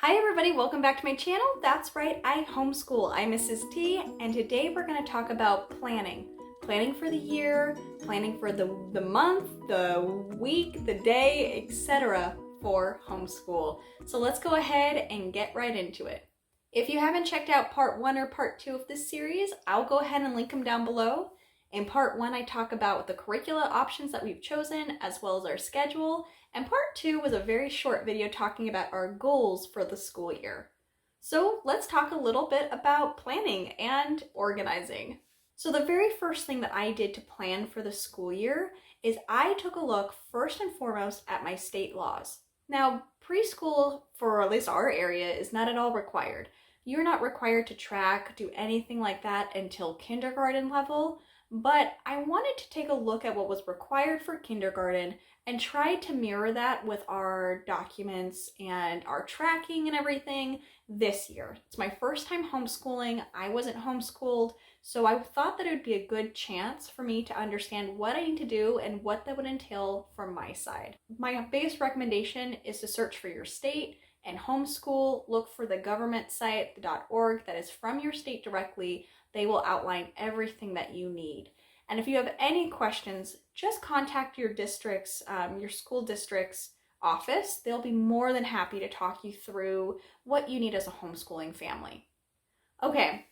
Hi everybody, welcome back to my channel. That's right, I homeschool. I'm Mrs. T, and today we're going to talk about planning. Planning for the year, planning for the month, the week, the day, etc. for homeschool. So let's go ahead and get right into it. If you haven't checked out part 1 or part 2 of this series, I'll go ahead and link them down below. In part 1, I talk about the curricula options that we've chosen, as well as our schedule, and part 2 was a very short video talking about our goals for the school year. So let's talk a little bit about planning and organizing. So the very first thing that I did to plan for the school year is I took a look first and foremost at my state laws. Now, preschool, for at least our area, is not at all required. You're not required to track, do anything like that until kindergarten level, but I wanted to take a look at what was required for kindergarten and try to mirror that with our documents and our tracking and everything this year. It's my first time homeschooling. I wasn't homeschooled, so I thought that it would be a good chance for me to understand what I need to do and what that would entail from my side. My biggest recommendation is to search for your state and homeschool. Look for the government site, the .org, that is from your state directly. They will outline everything that you need. And if you have any questions, just contact your district's, your school district's office. They'll be more than happy to talk you through what you need as a homeschooling family. Okay,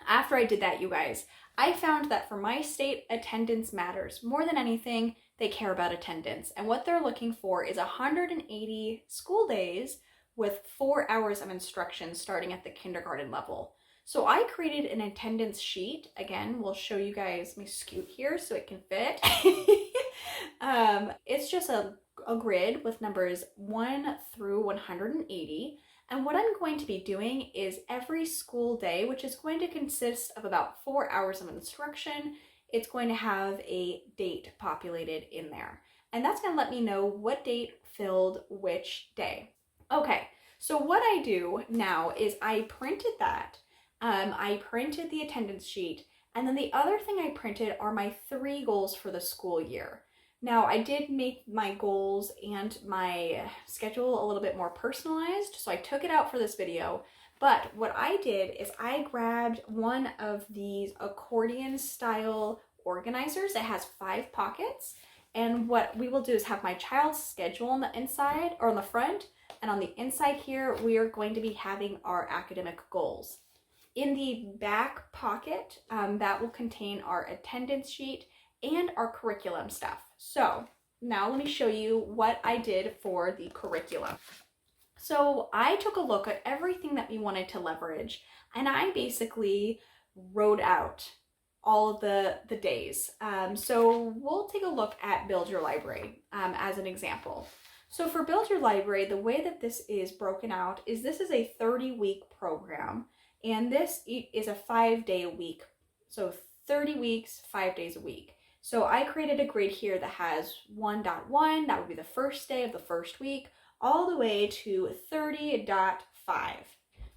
after I did that, you guys, I found that for my state, attendance matters. More than anything, they care about attendance. And what they're looking for is 180 school days with 4 hours of instruction starting at the kindergarten level. So I created an attendance sheet. Again, we'll show you guys, let me scoot here so it can fit. It's just a grid with numbers 1 through 180. And what I'm going to be doing is every school day, which is going to consist of about 4 hours of instruction, it's going to have a date populated in there. And that's going to let me know what date filled which day. Okay, so what I do now is I printed that. I printed the attendance sheet, and then the other thing I printed are my 3 goals for the school year. Now, I did make my goals and my schedule a little bit more personalized, so I took it out for this video, but what I did is I grabbed one of these accordion style organizers that has 5 pockets, and what we will do is have my child's schedule on the inside, or on the front, and on the inside here, we are going to be having our academic goals. In the back pocket, that will contain our attendance sheet and our curriculum stuff. So now let me show you what I did for the curriculum. So I took a look at everything that we wanted to leverage, and I basically wrote out all of the days. So we'll take a look at Build Your Library as an example. So for Build Your Library, the way that this is broken out is this is a 30-week program. And this is a 5-day a week. So 30 weeks, 5 days a week. So I created a grid here that has 1.1, that would be the first day of the first week, all the way to 30.5.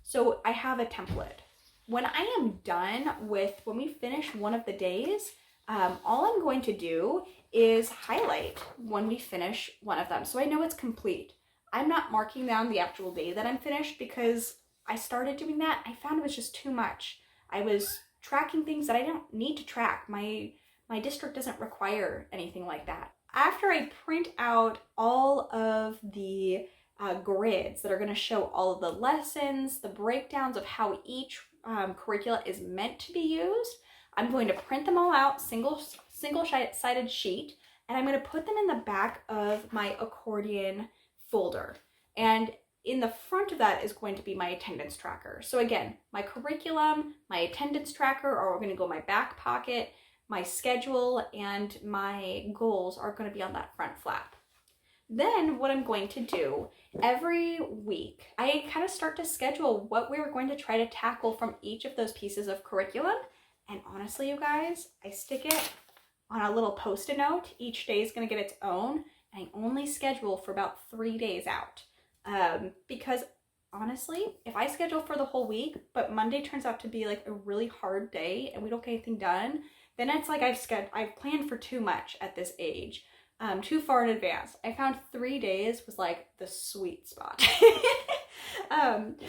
So I have a template. When I am done with, when we finish one of the days, all I'm going to do is highlight when we finish one of them. So I know it's complete. I'm not marking down the actual day that I'm finished because I started doing that. I found it was just too much. I was tracking things that I don't need to track. My district doesn't require anything like that. After I print out all of the grids that are going to show all of the lessons, the breakdowns of how each curricula is meant to be used, I'm going to print them all out, single-sided sheet, and I'm going to put them in the back of my accordion folder. And in the front of that is going to be my attendance tracker. So again, my curriculum, my attendance tracker are going to go in my back pocket, my schedule, and my goals are going to be on that front flap. Then what I'm going to do every week, I kind of start to schedule what we were going to try to tackle from each of those pieces of curriculum. And honestly, you guys, I stick it on a little Post-it note. Each day is going to get its own, and I only schedule for about 3 days out. Because honestly, if I schedule for the whole week, but Monday turns out to be like a really hard day and we don't get anything done, then it's like I've planned for too much at this age. too far in advance. I found 3 days was like the sweet spot.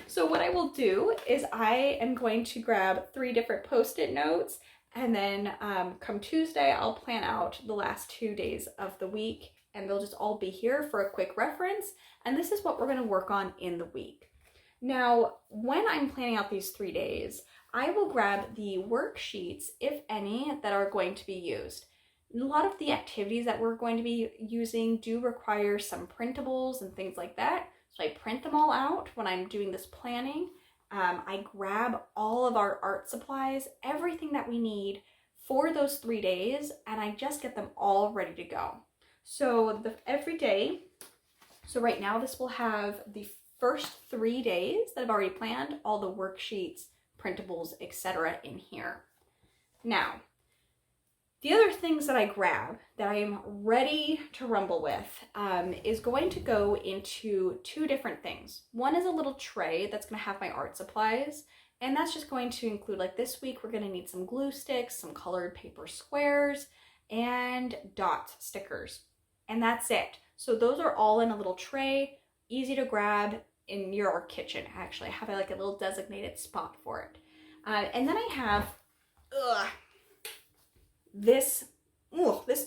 So what I will do is I am going to grab 3 different Post-it notes, and then come Tuesday, I'll plan out the last 2 days of the week, and they'll just all be here for a quick reference. And this is what we're going to work on in the week. Now, when I'm planning out these 3 days, I will grab the worksheets, if any, that are going to be used. A lot of the activities that we're going to be using do require some printables and things like that. So I print them all out when I'm doing this planning. I grab all of our art supplies, everything that we need for those 3 days, and I just get them all ready to go. So every day, so right now this will have the first 3 days that I've already planned, all the worksheets, printables, etc. in here. Now, the other things that I grab that I am ready to rumble with is going to go into 2 different things. One is a little tray that's going to have my art supplies, and that's just going to include, like this week, we're going to need some glue sticks, some colored paper squares, and dot stickers. And that's it. So those are all in a little tray, easy to grab in your kitchen. Actually, I have like a little designated spot for it. And then I have this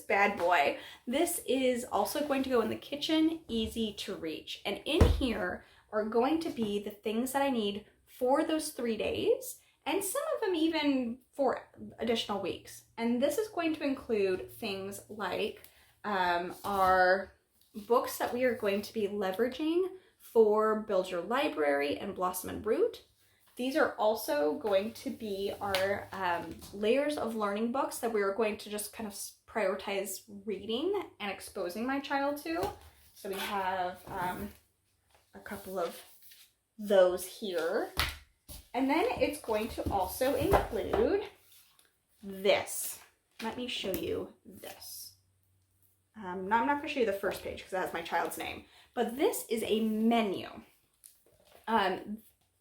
bad boy. This is also going to go in the kitchen, easy to reach. And in here are going to be the things that I need for those 3 days, and some of them even for additional weeks. And this is going to include things like our books that we are going to be leveraging for Build Your Library and Blossom and Root. These are also going to be our layers of learning books that we are going to just kind of prioritize reading and exposing my child to. So we have a couple of those here. And then it's going to also include this. Let me show you this. I'm not going to show you the first page because it has my child's name. But this is a menu.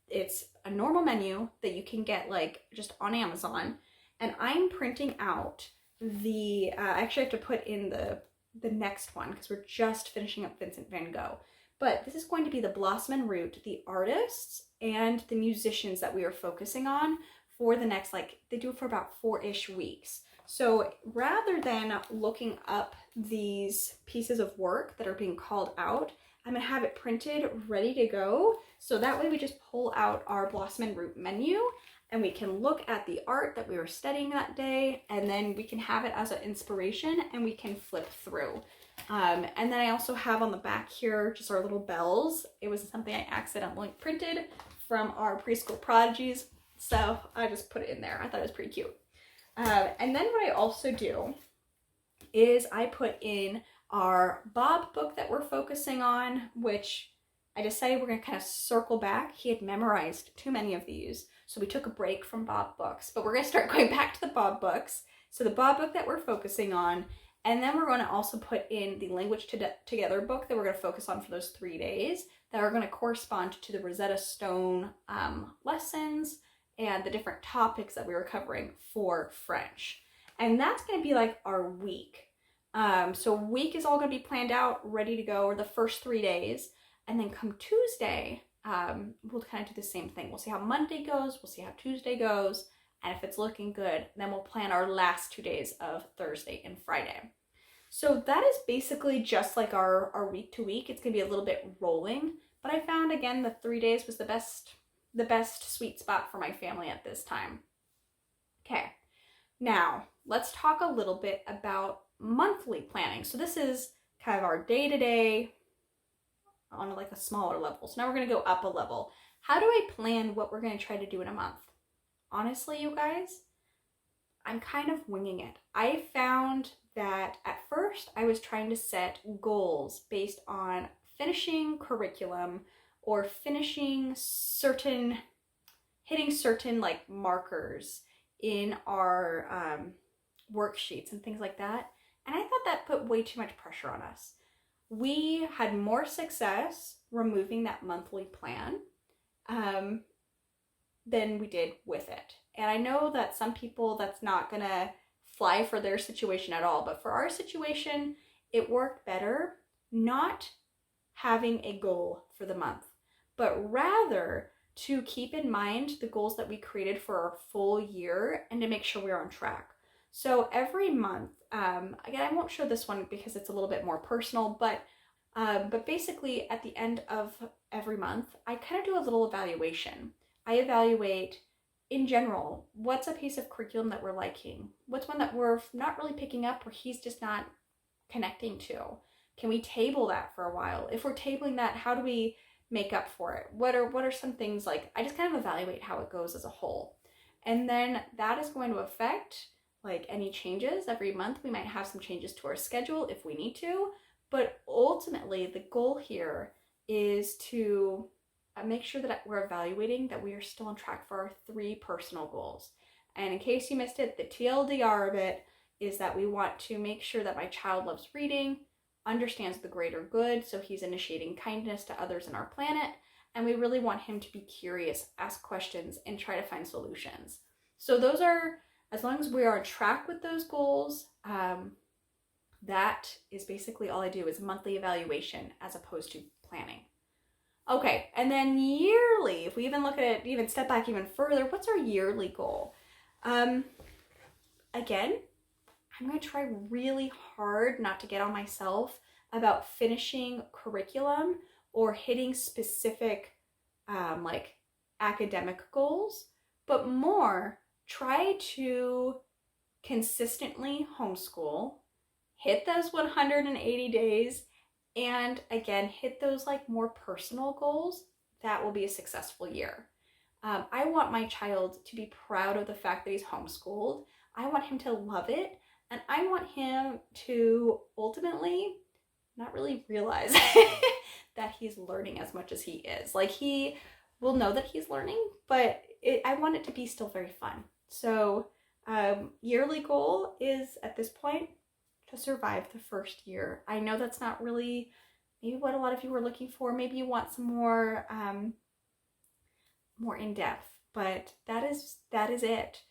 It's a normal menu that you can get like just on Amazon. And I'm printing out the, I actually have to put in the next one because we're just finishing up Vincent van Gogh. But this is going to be the Blossom and Root, the artists and the musicians that we are focusing on for the next, like, they do it for about 4-ish weeks. So rather than looking up these pieces of work that are being called out, I'm gonna have it printed, ready to go. So that way we just pull out our Blossom and Root menu and we can look at the art that we were studying that day, and then we can have it as an inspiration and we can flip through. And then I also have on the back here just our little bells. It was something I accidentally printed from our preschool prodigies, so I just put it in there. I thought it was pretty cute. And then what I also do is I put in our Bob book that we're focusing on, which I decided we're going to kind of circle back. He had memorized too many of these, so we took a break from Bob books, but we're going to start going back to the Bob books. So the Bob book that we're focusing on, and then we're going to also put in the Language Together book that we're going to focus on for those 3 days that are going to correspond to the Rosetta Stone lessons and the different topics that we were covering for French. And that's going to be like our week. So week is all going to be planned out, ready to go, or the first 3 days. And then come Tuesday, we'll kind of do the same thing. We'll see how Monday goes, we'll see how Tuesday goes, and if it's looking good, then we'll plan our last 2 days of Thursday and Friday. So that is basically just like our week to week. It's going to be a little bit rolling, but I found, again, the 3 days was the best sweet spot for my family at this time. Okay, now let's talk a little bit about monthly planning. So this is kind of our day-to-day on like a smaller level. So now we're going to go up a level. How do I plan what we're going to try to do in a month? Honestly, you guys, I'm kind of winging it. I found that at first I was trying to set goals based on finishing curriculum or hitting certain like markers in our worksheets and things like that. And I thought that put way too much pressure on us. We had more success removing that monthly plan than we did with it. And I know that some people, that's not gonna fly for their situation at all, but for our situation, it worked better not having a goal for the month, but rather to keep in mind the goals that we created for our full year and to make sure we're on track. So every month, again, I won't show this one because it's a little bit more personal, but basically at the end of every month, I kind of do a little evaluation. I evaluate in general, what's a piece of curriculum that we're liking? What's one that we're not really picking up or he's just not connecting to? Can we table that for a while? If we're tabling that, how do we make up for it? What are some things like, I just kind of evaluate how it goes as a whole. And then that is going to affect like any changes. Every month we might have some changes to our schedule if we need to, but ultimately the goal here is to make sure that we're evaluating that we are still on track for our 3 personal goals. And in case you missed it, the TLDR of it is that we want to make sure that my child loves reading, understands the greater good, so he's initiating kindness to others in our planet, and we really want him to be curious, ask questions, and try to find solutions. So those are, as long as we are on track with those goals, that is basically all I do is monthly evaluation as opposed to planning. Okay, and then yearly, if we even look at it, even step back even further, what's our yearly goal? Again, I'm going to try really hard not to get on myself about finishing curriculum or hitting specific like academic goals, but more try to consistently homeschool, hit those 180 days, and again, hit those like more personal goals. That will be a successful year. I want my child to be proud of the fact that he's homeschooled. I want him to love it. And I want him to ultimately not really realize that he's learning as much as he is. Like he will know that he's learning, but I want it to be still very fun. So yearly goal is at this point to survive the first year. I know that's not really maybe what a lot of you were looking for. Maybe you want some more more in depth, but that is it.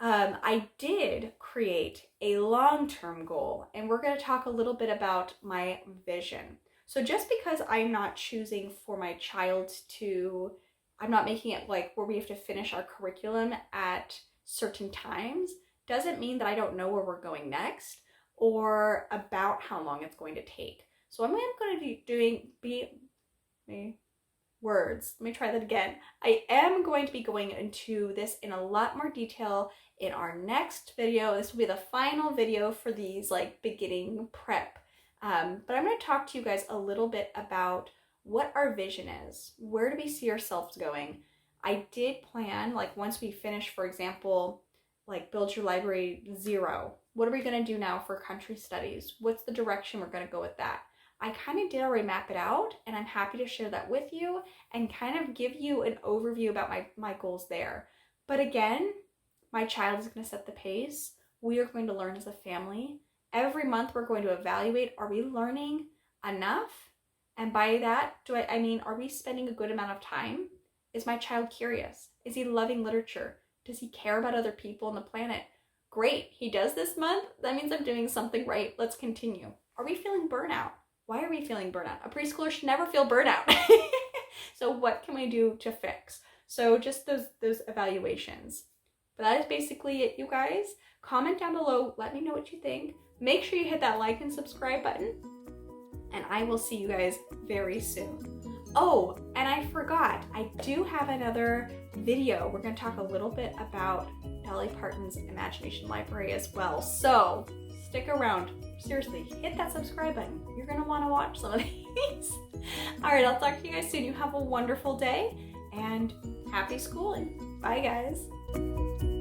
I did create a long-term goal, and we're going to talk a little bit about my vision. So just because I'm not choosing for my child to, I'm not making it like where we have to finish our curriculum at certain times, doesn't mean that I don't know where we're going next or about how long it's going to take. So I'm going to be doing words. Let me try that again. I am going to be going into this in a lot more detail in our next video. This will be the final video for these like beginning prep. But I'm going to talk to you guys a little bit about what our vision is. Where do we see ourselves going? I did plan, like once we finish, for example, like Build Your Library 0. What are we going to do now for country studies? What's the direction we're going to go with that? I kind of did already map it out, and I'm happy to share that with you and kind of give you an overview about my goals there. But again, my child is going to set the pace. We are going to learn as a family. Every month we're going to evaluate, are we learning enough? And by that, I mean, are we spending a good amount of time? Is my child curious? Is he loving literature? Does he care about other people on the planet? Great, he does this month. That means I'm doing something right. Let's continue. Are we feeling burnout? Why are we feeling burnout? A preschooler should never feel burnout. So what can we do to fix? So just those evaluations. But that is basically it, you guys. Comment down below. Let me know what you think. Make sure you hit that like and subscribe button. And I will see you guys very soon. Oh, and I forgot. I do have another video. We're going to talk a little bit about Dolly Parton's Imagination Library as well. So stick around. Seriously, hit that subscribe button. You're going to want to watch some of these. All right, I'll talk to you guys soon. You have a wonderful day and happy schooling. Bye, guys.